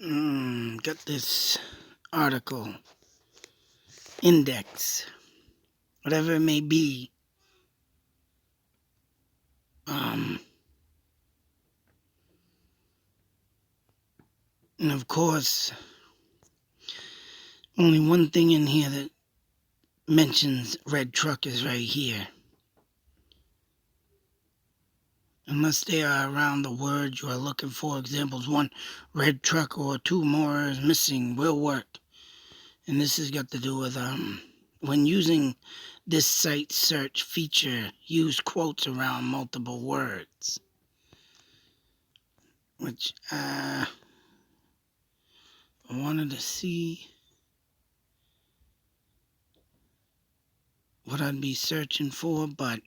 Got this article, index, whatever it may be. And of course, only one thing in here that mentions red truck is right here. Unless they are around the word you are looking for, examples 1, red truck, or 2 more is missing, will work. And this has got to do with when using this site search feature, use quotes around multiple words. Which I wanted to see what I'd be searching for, but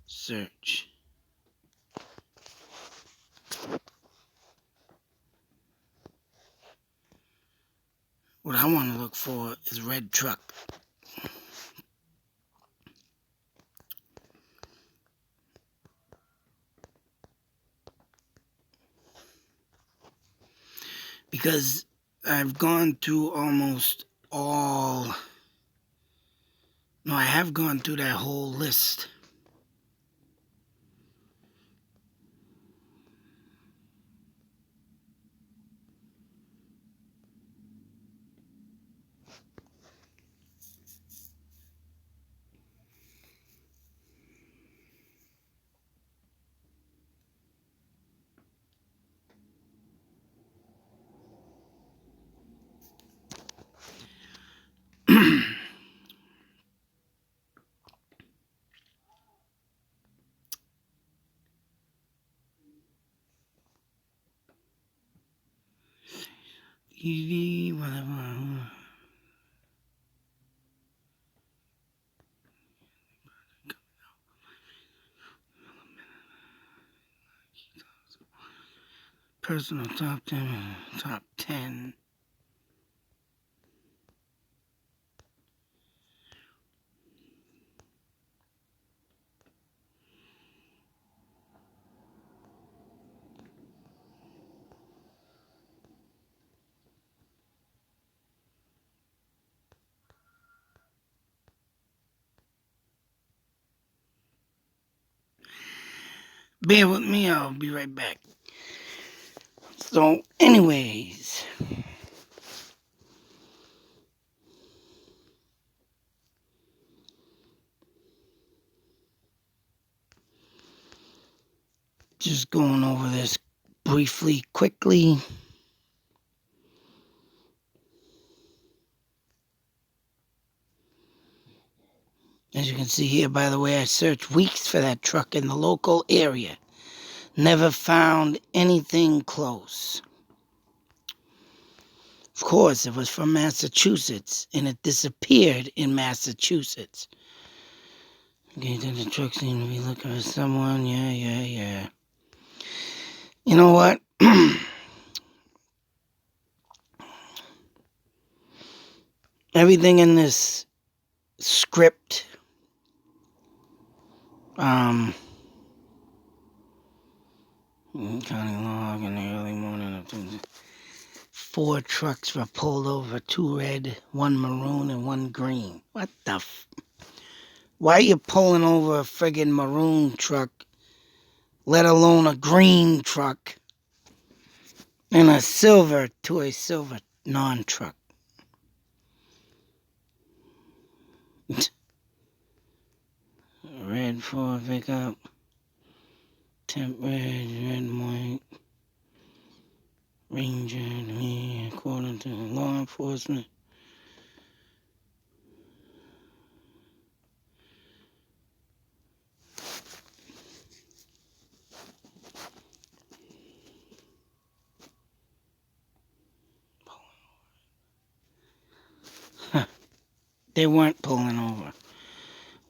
search. What I want to look for is red truck. Because I've gone through I have gone through that whole list. EV, whatever. Personal top 10, top 10. Bear with me, I'll be right back. So, anyways, just going over this briefly, quickly. As you can see here, by the way, I searched weeks for that truck in the local area. Never found anything close. Of course, it was from Massachusetts, and it disappeared in Massachusetts. Okay, then the truck seemed to be looking for someone. Yeah. You know what? Everything in this script, county log in the early morning of Tuesday. 4 trucks were pulled over, 2 red, 1 maroon, and 1 green. What the Why are you pulling over a friggin' maroon truck, let alone a green truck, and a silver non-truck? Red Ford pickup, temp red and white, Ranger to me, according to law enforcement. They weren't pulling over.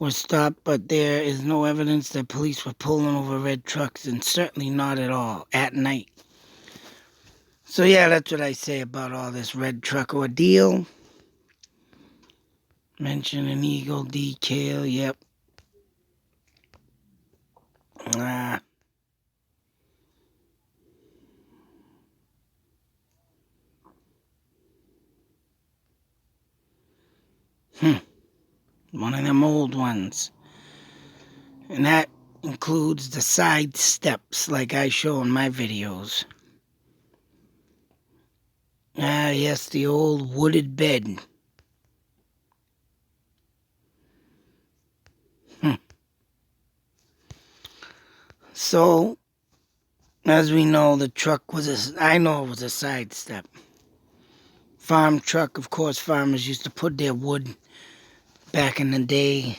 Were stopped, but there is no evidence that police were pulling over red trucks, and certainly not at all at night. So yeah, that's what I say about all this red truck ordeal. Mention an eagle decal, yep. Hmm. One of them old ones. And that includes the side steps like I show in my videos. Ah, yes, the old wooded bed. Hmm. So, as we know, the truck was I know it was a side step. Farm truck, of course, farmers used to put their wood back in the day,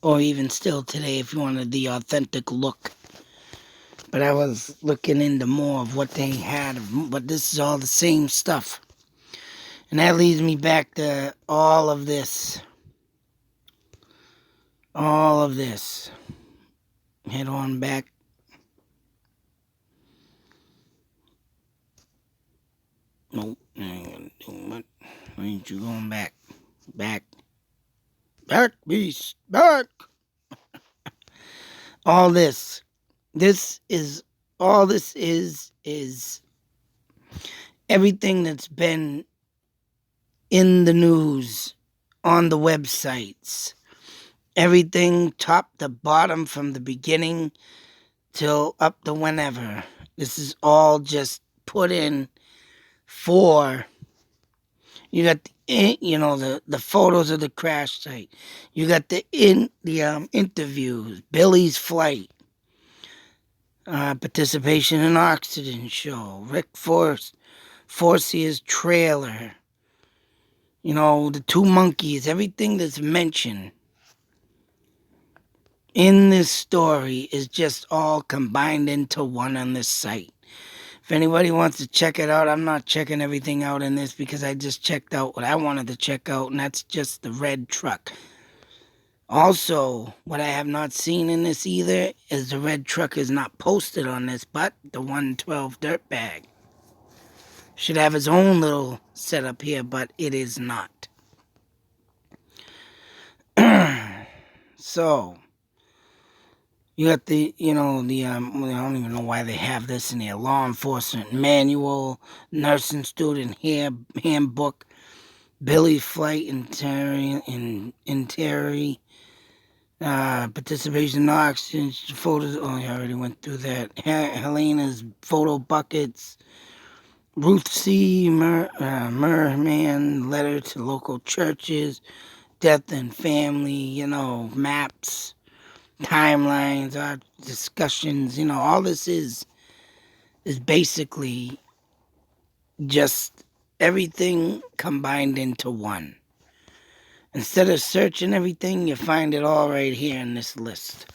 or even still today if you wanted the authentic look. But I was looking into more of what they had, but this is all the same stuff. And that leads me back to all of this. All of this. Head on back. Nope. What? Why ain't you going back? Back. Back, beast. Back. All this. All this is everything that's been in the news, on the websites. Everything top to bottom from the beginning till up to whenever. This is all just put in for. You got the photos of the crash site. You got the interviews, Billy's flight, participation in oxygen show, Rick Forcia's trailer. The two monkeys. Everything that's mentioned in this story is just all combined into one on this site. If anybody wants to check it out, I'm not checking everything out in this because I just checked out what I wanted to check out, and that's just the red truck. Also, what I have not seen in this either is the red truck is not posted on this, but the 112 Dirtbag should have his own little setup here, but it is not. So, you got I don't even know why they have this in their law enforcement manual, nursing student handbook, Billy flight in Terry, participation in oxygen photos. Oh, I already went through that. Helena's photo buckets, Ruth C. Merman letter to local churches, death and family, maps, timelines, our discussions, all this is basically just everything combined into one. Instead of searching everything, you find it all right here in this list.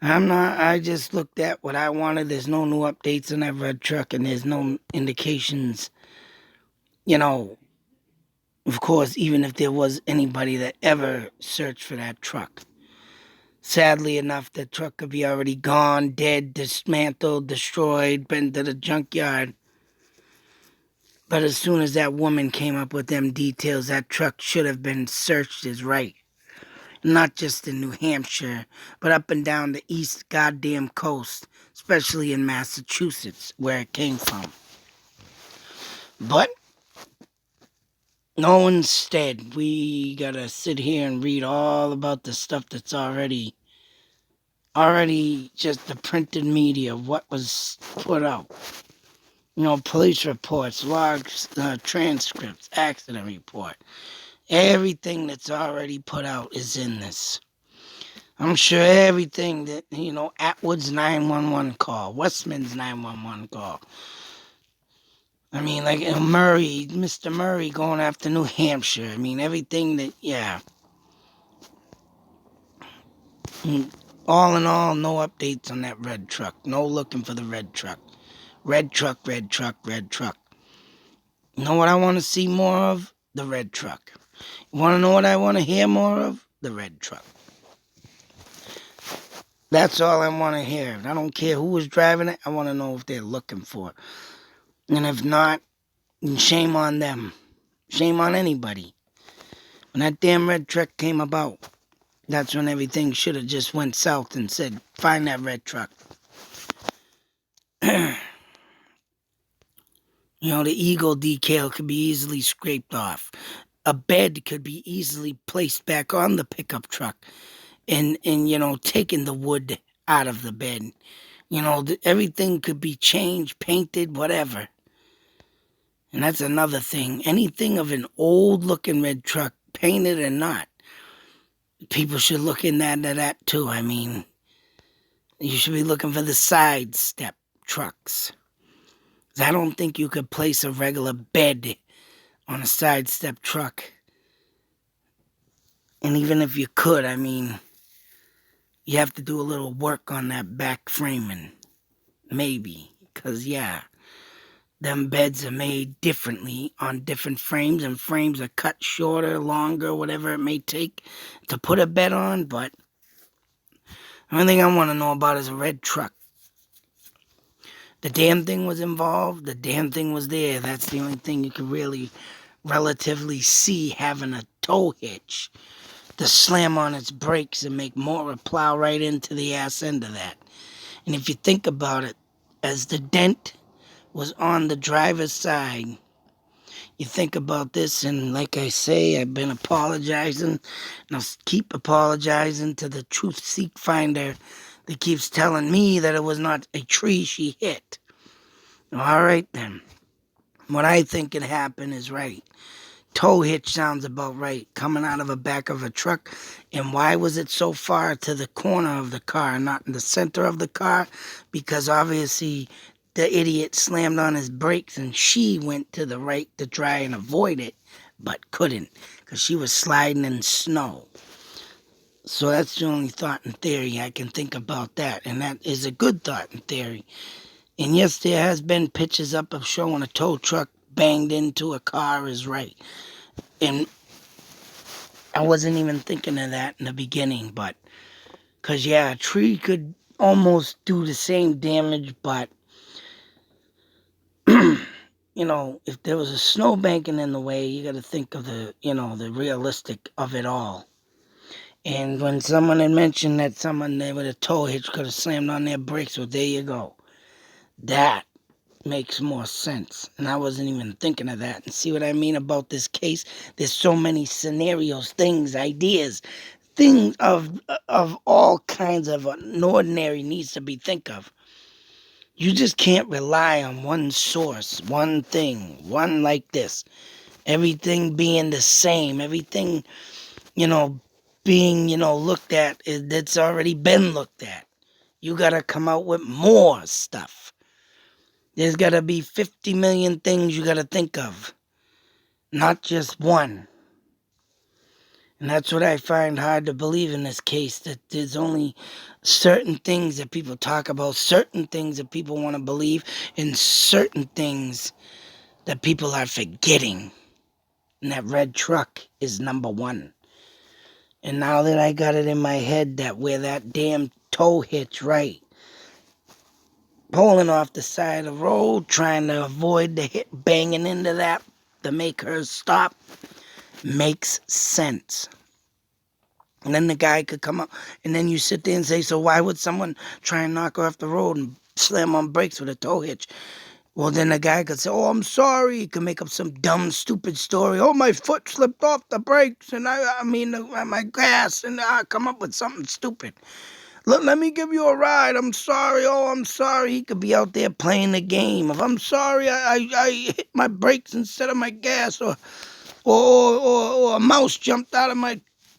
I just looked at what I wanted. There's no new updates on that red truck, and there's no indications, of course, even if there was anybody that ever searched for that truck. Sadly enough, the truck could be already gone, dead, dismantled, destroyed, been to the junkyard. But as soon as that woman came up with them details, that truck should have been searched as right. Not just in New Hampshire, but up and down the east goddamn coast, especially in Massachusetts, where it came from. But no, instead, we gotta sit here and read all about the stuff that's already just the printed media, what was put out. Police reports, logs, transcripts, accident report. Everything that's already put out is in this. I'm sure everything that, Atwood's 911 call, Westman's 911 call. I mean, like Mr. Murray going after New Hampshire. I mean, everything that, yeah. All in all, no updates on that red truck. No looking for the red truck. Red truck, red truck, red truck. You know what I want to see more of? The red truck. You want to know what I want to hear more of? The red truck. That's all I want to hear. I don't care who was driving it. I want to know if they're looking for it. And if not, then shame on them. Shame on anybody. When that damn red truck came about, that's when everything should have just went south and said, find that red truck. The eagle decal could be easily scraped off. a bed could be easily placed back on the pickup truck and taking the wood out of the bed. Everything could be changed, painted, whatever. And that's another thing. Anything of an old-looking red truck, painted or not, people should look into that too. I mean, you should be looking for the side step trucks. I don't think you could place a regular bed on a side step truck. And even if you could, I mean, you have to do a little work on that back framing. Maybe. Because, yeah, them beds are made differently on different frames, and frames are cut shorter, longer, whatever it may take to put a bed on. But the only thing I want to know about is a red truck. The damn thing was involved. The damn thing was there. That's the only thing you can really relatively see having a tow hitch to slam on its brakes and make Maura plow right into the ass end of that. And if you think about it, as the dent was on the driver's side, you think about this, and like I say, I've been apologizing, and I'll keep apologizing to the truth seek finder that keeps telling me that it was not a tree she hit. All right, then. What I think could happen is right. Tow hitch sounds about right, coming out of the back of a truck. And why was it so far to the corner of the car, not in the center of the car? Because obviously the idiot slammed on his brakes and she went to the right to try and avoid it, but couldn't because she was sliding in snow. So that's the only thought in theory I can think about that. And that is a good thought in theory. And yes, there has been pictures up of showing a tow truck banged into a car is right. And I wasn't even thinking of that in the beginning, but because, yeah, a tree could almost do the same damage, but if there was a snow banking in the way, you got to think of the realistic of it all. And when someone had mentioned that someone there with a tow hitch could have slammed on their brakes, well, there you go. That makes more sense. And I wasn't even thinking of that. And see what I mean about this case? There's so many scenarios, things, ideas, things of all kinds of ordinary needs to be think of. You just can't rely on one source, one thing, one like this. Everything being the same, everything, being, looked at, that's already been looked at. You got to come out with more stuff. There's got to be 50 million things you got to think of, not just one. And that's what I find hard to believe in this case, that there's only certain things that people talk about, certain things that people want to believe, and certain things that people are forgetting. And that red truck is number one. And now that I got it in my head that where that damn tow hitch, right, pulling off the side of the road, trying to avoid the hit, banging into that to make her stop, makes sense. And then the guy could come up, and then you sit there and say, so why would someone try and knock her off the road and slam on brakes with a tow hitch? Well, then the guy could say, oh, I'm sorry. He could make up some dumb, stupid story. Oh, my foot slipped off the brakes, and my gas, and I come up with something stupid. Let me give you a ride. I'm sorry. Oh, I'm sorry. He could be out there playing the game. If I'm sorry, I hit my brakes instead of my gas, or a mouse jumped out of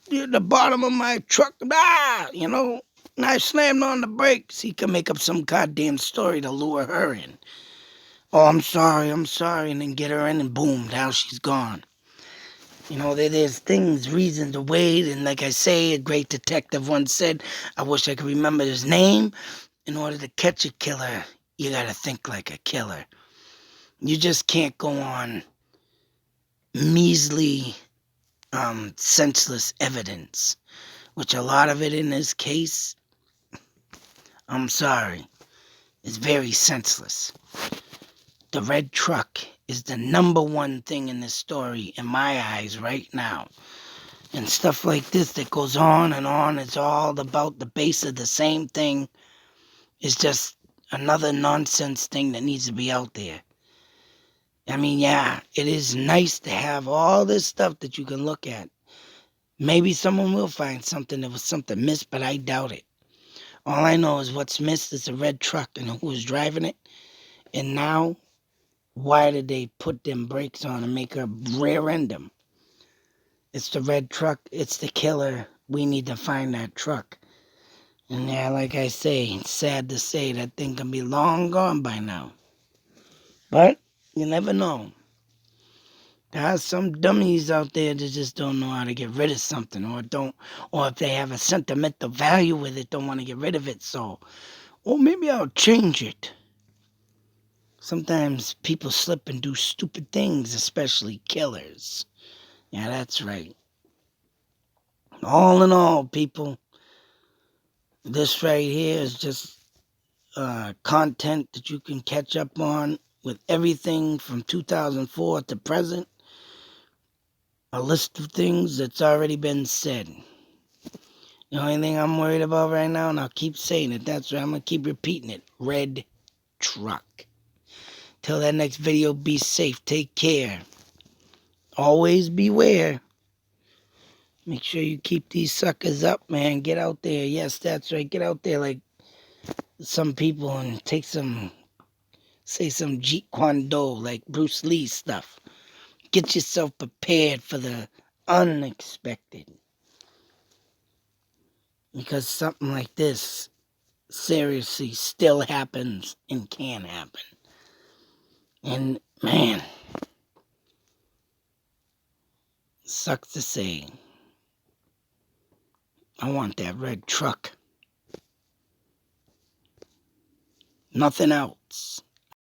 the bottom of my truck. And I slammed on the brakes. He could make up some goddamn story to lure her in. Oh, I'm sorry, and then get her in, and boom, now she's gone. There's things, reasons to wait, and like I say, a great detective once said, I wish I could remember his name. In order to catch a killer, you gotta think like a killer. You just can't go on measly, senseless evidence, which a lot of it in this case, I'm sorry, is very senseless. The red truck is the number one thing in this story in my eyes right now. And stuff like this that goes on and on, it's all about the base of the same thing. It's just another nonsense thing that needs to be out there. I mean, yeah, it is nice to have all this stuff that you can look at. Maybe someone will find something that was something missed, but I doubt it. All I know is what's missed is a red truck and who was driving it. And now, why did they put them brakes on and make her rear end them? It's the red truck. It's the killer. We need to find that truck. And yeah, like I say, it's sad to say that thing can be long gone by now. But you never know. There are some dummies out there that just don't know how to get rid of something, or if they have a sentimental value with it, don't want to get rid of it. So, or maybe I'll change it. Sometimes people slip and do stupid things, especially killers. Yeah, that's right. All in all, people, this right here is just content that you can catch up on with everything from 2004 to present. A list of things that's already been said. The only thing I'm worried about right now, and I'll keep saying it, that's right, I'm going to keep repeating it, red truck. Till that next video, be safe, take care. Always beware. Make sure you keep these suckers up, man. Get out there. Yes, that's right. Get out there like some people and say some Jeet Kune Do, like Bruce Lee stuff. Get yourself prepared for the unexpected. Because something like this seriously still happens and can happen. And man, sucks to say, I want that red truck. Nothing else.